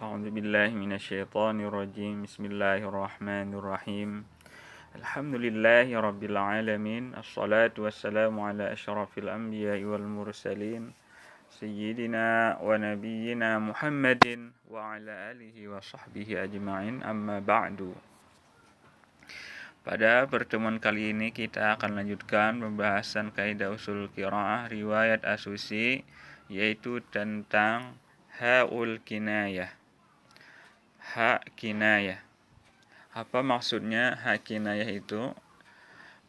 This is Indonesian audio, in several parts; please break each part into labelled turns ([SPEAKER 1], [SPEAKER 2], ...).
[SPEAKER 1] أعوذ بالله من الشيطان الرجيم بسم الله الرحمن الرحيم الحمد لله رب العالمين الصلاة والسلام على أشرف الأنبياء والمرسلين سيدنا ونبينا محمد وعلى آله وصحبه أجمعين أما بعد. Pada pertemuan kali ini kita akan lanjutkan pembahasan kaidah usul qiraah riwayat As-Susi, yaitu tentang haul kinayah. Ha kinayah. Apa maksudnya ha kinayah itu?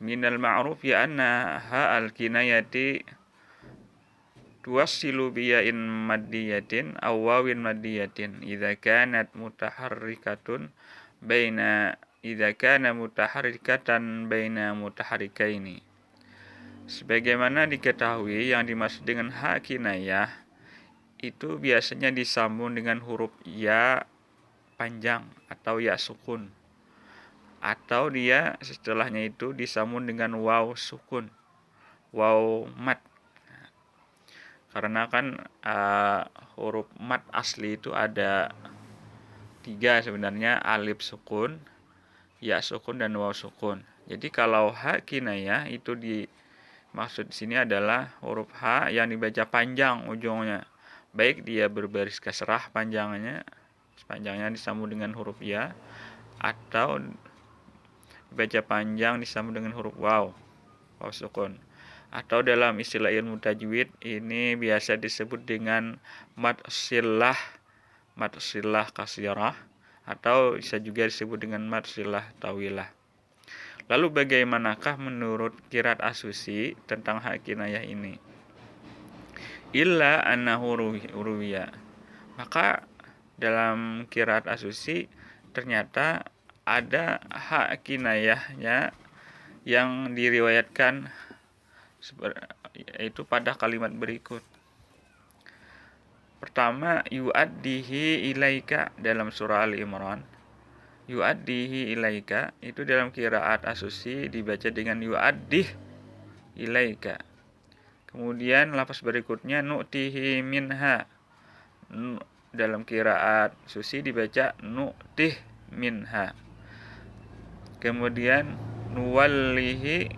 [SPEAKER 1] Minal ma'ruf ya anna ha al kinayati tuwassilu biyain maddiyatin aw wawin maddiyatin idza kanat mutaharrikatan baina mutaharrikaini. Sebagaimana diketahui, yang dimaksud dengan ha kinayah itu biasanya disambung dengan huruf ya panjang atau ya sukun, atau dia setelahnya itu disambung dengan waw sukun, waw mat. Karena kan huruf mat asli itu ada 3 sebenarnya, alif sukun, ya sukun, dan waw sukun. Jadi kalau ha kinayah itu dimaksud di sini adalah huruf ha yang dibaca panjang ujungnya, baik dia berbaris kasrah panjangnya disambung dengan huruf ya, atau dibaca panjang disambung dengan huruf waw sukun. Atau dalam istilah ilmu tajwid ini biasa disebut dengan mad sillah kasirah, atau bisa juga disebut dengan mad sillah tawilah. Lalu bagaimanakah menurut qiraat As-Susi tentang ha kinayah ini? Illa annahu ruwiya. Maka dalam qiraat As-Susi ternyata ada ha kinayahnya yang diriwayatkan yaitu pada kalimat berikut. Pertama, yu'addihi ilaika dalam surah Al-Imran. Yu'addihi ilaika itu dalam qiraat As-Susi dibaca dengan yu'addih ilaika. Kemudian lafaz berikutnya nu'tihi minha, dalam qiraat Susi dibaca nu'tih minha. Kemudian nuwallihi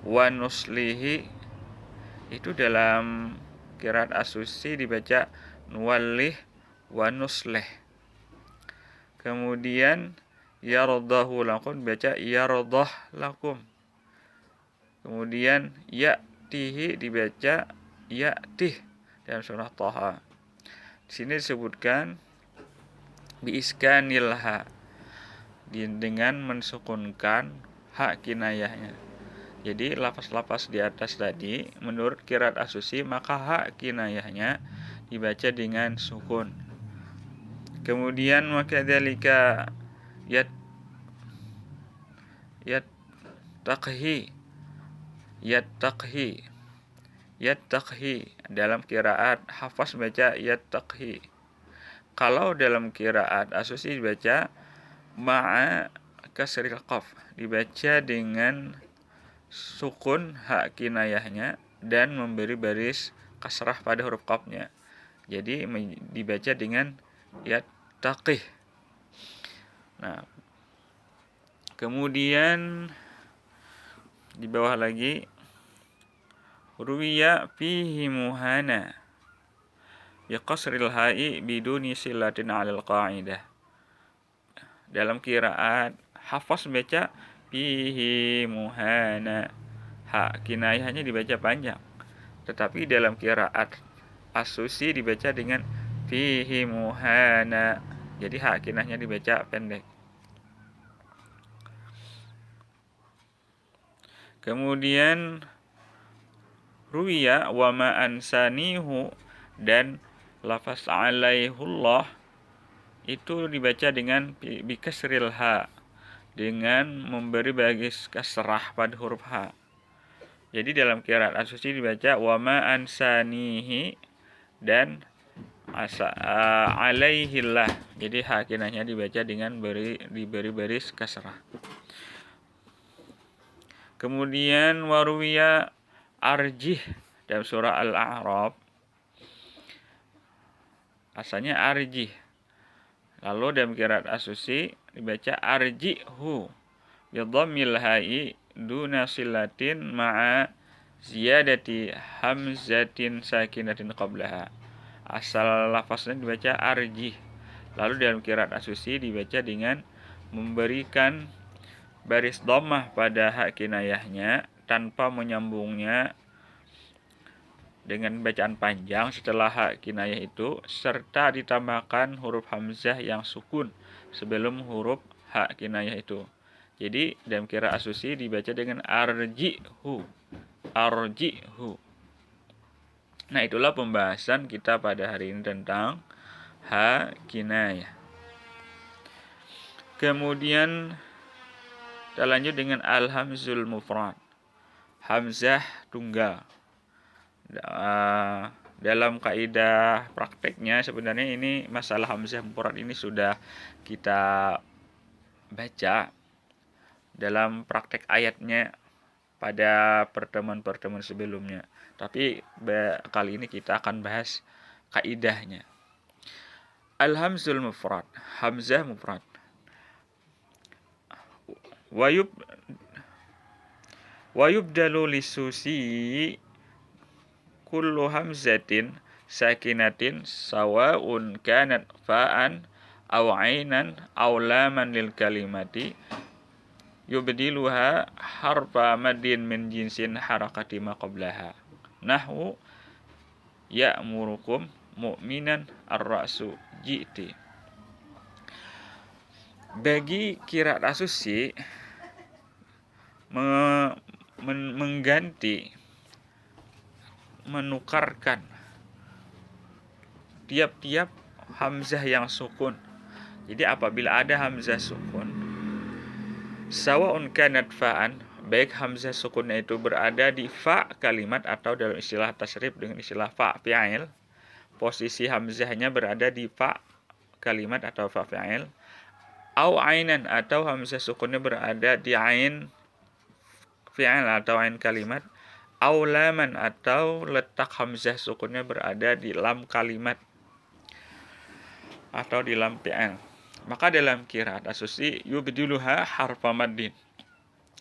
[SPEAKER 1] wa nuslihi itu dalam qiraat As-Susi dibaca nuwallih wa nuslih. Kemudian yardahu lakum dibaca yardah lakum. Kemudian ya'tihi dibaca ya'tih dalam surah Thaha. Di sini disebutkan biiskanil ha, dengan mensukunkan ha kinayahnya. Jadi lafaz-lafaz di atas tadi menurut qiraat As-Susi maka ha kinayahnya dibaca dengan sukun. Kemudian wakadzalika yattaqhi dalam qiraat Hafs baca yattaqhi. Kalau dalam qiraat As-Susi dibaca ma'a kasril qaf, dibaca dengan sukun ha kinayahnya dan memberi baris kasrah pada huruf qafnya. Jadi dibaca dengan yattaqih. Nah, kemudian di bawah lagi ruwiya fihi muhana bi qasril ha'i biduni silatin 'alal qa'idah. Dalam qiraat Hafs baca fihi muhana, ha kinayahnya dibaca panjang. Tetapi dalam qiraat As-Susi dibaca dengan fihi muhana, jadi ha kinayahnya dibaca pendek. Kemudian ruwiya wa ma ansanihu dan lafaz alaihullah itu dibaca dengan bikasril ha, dengan memberi baris kasrah pada huruf ha. Jadi dalam qiraat As-Susi dibaca wa ma ansanihi dan alaihillah. Jadi ha kinayahnya dibaca dengan diberi baris kasrah. Kemudian waruwiya arjih dalam surah Al-A'raf, asalnya arjih, Lalu dalam qiraat As-Susi dibaca arji'hu bi dhammil ha'i duna silatin ma'a ziyadati hamzatin sakinatin qablaha. Asal lafaznya dibaca arjih. Lalu dalam qiraat As-Susi dibaca dengan memberikan baris dhammah pada hak kinayahnya tanpa menyambungnya dengan bacaan panjang setelah hak kinayah itu, serta ditambahkan huruf hamzah yang sukun sebelum huruf hak kinayah itu. Jadi dalam qiraat As-Susi dibaca dengan arji'hu, arji'hu. Nah, itulah pembahasan kita pada hari ini tentang hak kinayah. Kemudian kita lanjut dengan al-hamzul mufrad, hamzah tunggal. Dalam kaidah prakteknya sebenarnya ini masalah hamzah mufrad ini sudah kita baca dalam praktek ayatnya pada pertemuan-pertemuan sebelumnya. Tapi kali ini kita akan bahas kaidahnya. Al-hamzul mufrad, hamzah mufrad. Wa yubdalu lisusi kullu hamzatin sakinatin sawa'un kanat fa'an aw 'ainan aw laman lil kalimati yubdiluha harfa madin min jinsin harakati ma qablaha. Nahwu ya'murukum mu'minan ar-ra'su ji'ti. Bagi qiraat As-Susi mengganti, menukarkan tiap-tiap hamzah yang sukun. Jadi apabila ada hamzah sukun, sawa'un kanat fa'an, baik hamzah sukunnya itu berada di fa kalimat atau dalam istilah tasrif dengan istilah fa fi'il, posisi hamzahnya berada di fa kalimat atau fa fi'il, au ainan, atau hamzah sukunnya berada di ain fi'il atau ain kalimat, au laman, atau letak hamzah sukunnya berada di lam kalimat atau di lam fi'il. Maka dalam qiraat As-Susi yubdiluha harfa maddin,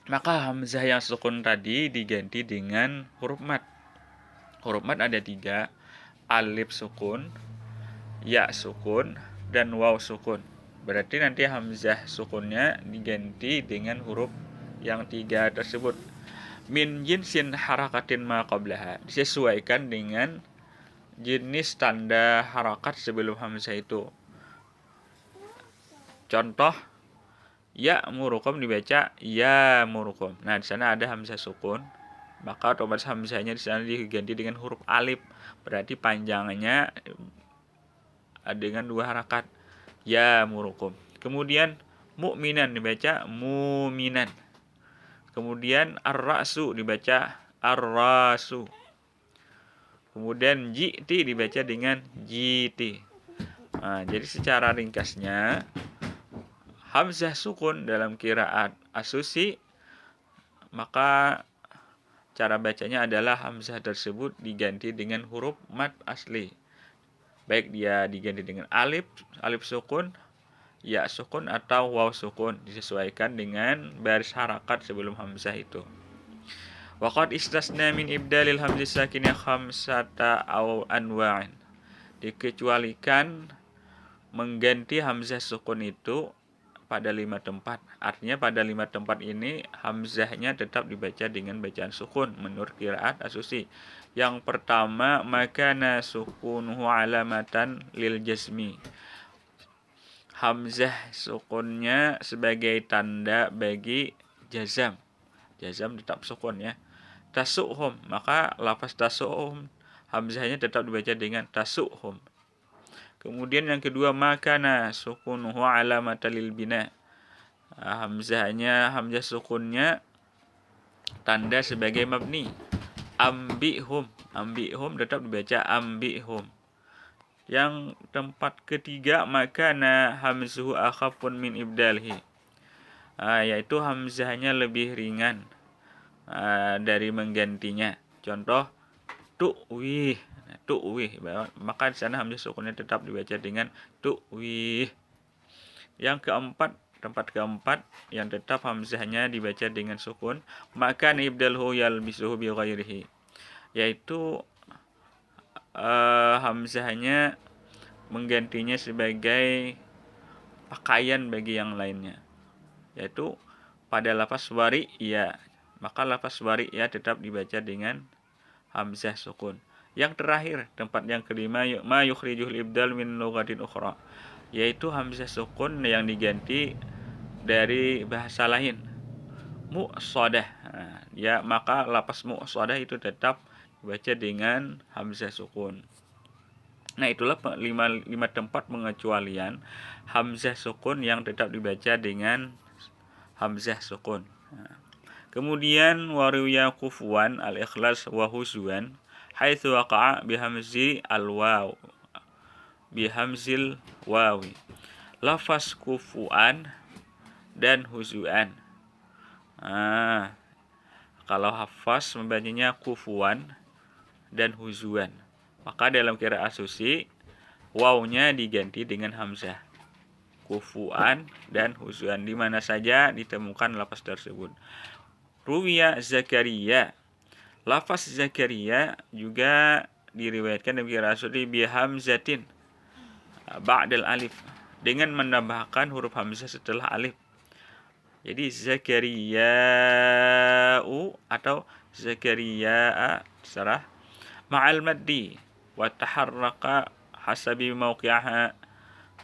[SPEAKER 1] maka hamzah yang sukun tadi diganti dengan huruf mad. Huruf mad ada 3, alif sukun, ya sukun, dan waw sukun. Berarti nanti hamzah sukunnya diganti dengan huruf yang 3 tersebut. Min jinsin harakatin ma qablaha, disesuaikan dengan jenis tanda harakat sebelum hamzah itu. Contoh, ya murukum dibaca ya murukum. Nah, di sana ada hamzah sukun, maka otomatis hamzahnya di sana diganti dengan huruf alif. Berarti panjangnya dengan 2 harakat. Ya murukum. Kemudian mu'minan dibaca mu'minan. Kemudian ar-ra'su dibaca ar-rasu. Kemudian ji'ti dibaca dengan jiti. Nah, jadi secara ringkasnya hamzah sukun dalam qiraat As-Susi, maka cara bacanya adalah hamzah tersebut diganti dengan huruf mad asli. Baik dia diganti dengan alif sukun, ya sukun, atau waw sukun, disesuaikan dengan baris harakat sebelum hamzah itu. Waqad istasna min ibdalil hamzah sakinah khamsata aw anwa'in, dikecualikan mengganti hamzah sukun itu pada 5 tempat. Artinya pada 5 tempat ini hamzahnya tetap dibaca dengan bacaan sukun menurut qiraat As-Susi. Yang pertama, makana sukunuhu alamatan lil jazmi, hamzah sukunnya sebagai tanda bagi jazam. Jazam tetap sukun ya. Tasuhum, maka lafaz tasuhum hamzahnya tetap dibaca dengan tasuhum. Kemudian yang kedua, makana sukunuhu alamatan lil bina, hamzah sukunnya tanda sebagai mabni. Ambihum tetap dibaca ambihum. Yang tempat ketiga, makana hamzuhu akhafun min ibdalhi, yaitu hamzahnya lebih ringan dari menggantinya. Contoh, tu'wih, maka di sana hamzah sukunnya tetap dibaca dengan tu'wih. Yang keempat, tempat keempat yang tetap hamzahnya dibaca dengan sukun, maka ibdalhu yalbisuhu bi ghairihi, yaitu hamzahnya menggantinya sebagai pakaian bagi yang lainnya, yaitu pada lafaz wari ya, maka lafaz wari ya tetap dibaca dengan hamzah sukun. Yang terakhir, tempat yang kelima, ma yukhrijul ibdal min lughatin ukhra, yaitu hamzah sukun yang diganti dari bahasa lain, mu'sadah. Ya, maka lafaz mu'sadah itu tetap dibaca dengan hamzah sukun. Nah, itulah lima tempat pengecualian hamzah sukun yang tetap dibaca dengan hamzah sukun. Kemudian waruya kufuan al-ikhlas wa huzuan haitsu waqa'a bihamzi al-waw bihamzil wawi. Lafaz kufuan dan huzuan. Kalau hafaz membacanya kufuan dan huzuan, maka dalam qiraat Susi wawnya diganti dengan hamzah. Kufuan dan huzuan, di mana saja ditemukan lafaz tersebut. Ruwiya Zakaria, lafaz Zakaria juga diriwayatkan dalam qiraat Susi bi hamzatin ba'dal alif, dengan menambahkan huruf hamzah setelah alif. Jadi Zakariya'u atau Zakariya'a serah ma'al maddi wa taharraka hasabi mawqi'aha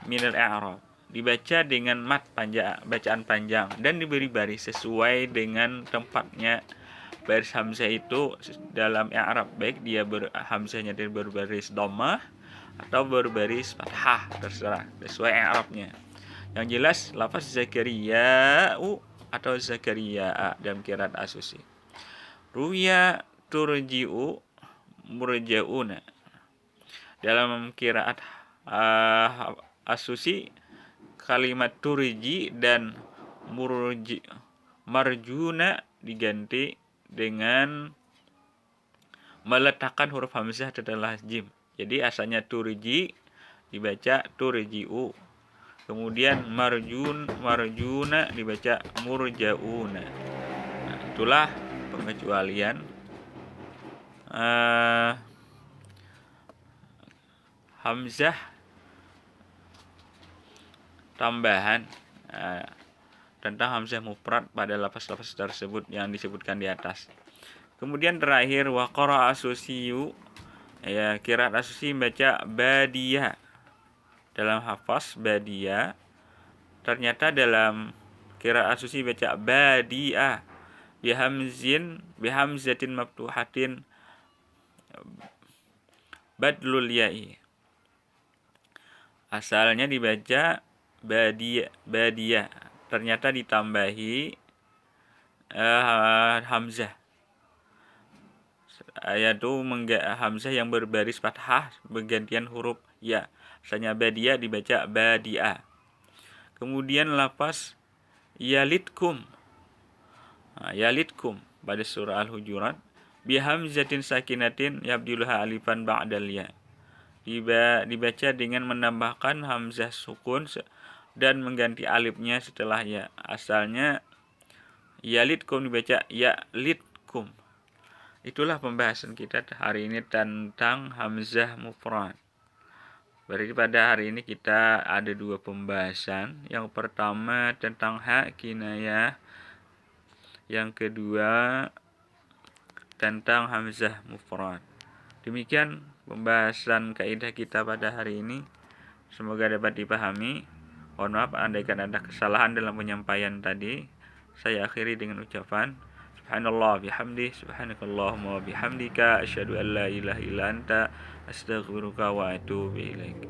[SPEAKER 1] min al-i'rab, dibaca dengan mat panjang, bacaan panjang, dan diberi baris sesuai dengan tempatnya baris hamzah itu dalam i'rab, baik dia hamzahnya berbaris dhammah atau berbaris fathah, terserah sesuai i'rabnya. Yang jelas lafaz Zakariya'u atau Zakariya'a dalam qiraat As-Susi. Ruya turji'u murja'una, dalam qiraat As-Susi kalimat turji dan marjuna diganti dengan meletakkan huruf hamzah setelah jim. Jadi asalnya turji dibaca turji'u, kemudian marjuna dibaca murjauna. Nah, itulah pengecualian hamzah tambahan tentang hamzah mufrad pada lafaz-lafaz tersebut yang disebutkan di atas. Kemudian terakhir waqara As-Susiyu, ya, qiraat As-Susi membaca badiyah. Dalam hafaz badiyah, ternyata dalam qiraat As-Susi baca badiyah bihamzatin maftuhatin badlul ya'i. Asalnya dibaca badiyah, ternyata ditambahi hamzah, yaitu hamzah yang berbaris fathah bergantian huruf ya. Asalnya badiyah dibaca badi'ah. Kemudian lafaz yalitkum, yalitkum pada surah Al-Hujurat bihamzatin sakinatin yabdiluha alifan ba'dal ya, dibaca dengan menambahkan hamzah sukun dan mengganti alifnya setelah ya. Asalnya yalitkum dibaca yalitkum. Itulah pembahasan kita hari ini tentang hamzah mufrad. Berarti pada hari ini kita ada dua pembahasan. Yang pertama tentang hak kinayah, yang kedua tentang hamzah mufrad. Demikian pembahasan kaidah kita pada hari ini. Semoga dapat dipahami. Mohon maaf andaikan ada kesalahan dalam penyampaian tadi. Saya akhiri dengan ucapan subhanallah bihamdi, subhanakallahumma bihamdika, asyhadu an la ilaha illa anta, astaghfiruka wa atubu ilaik.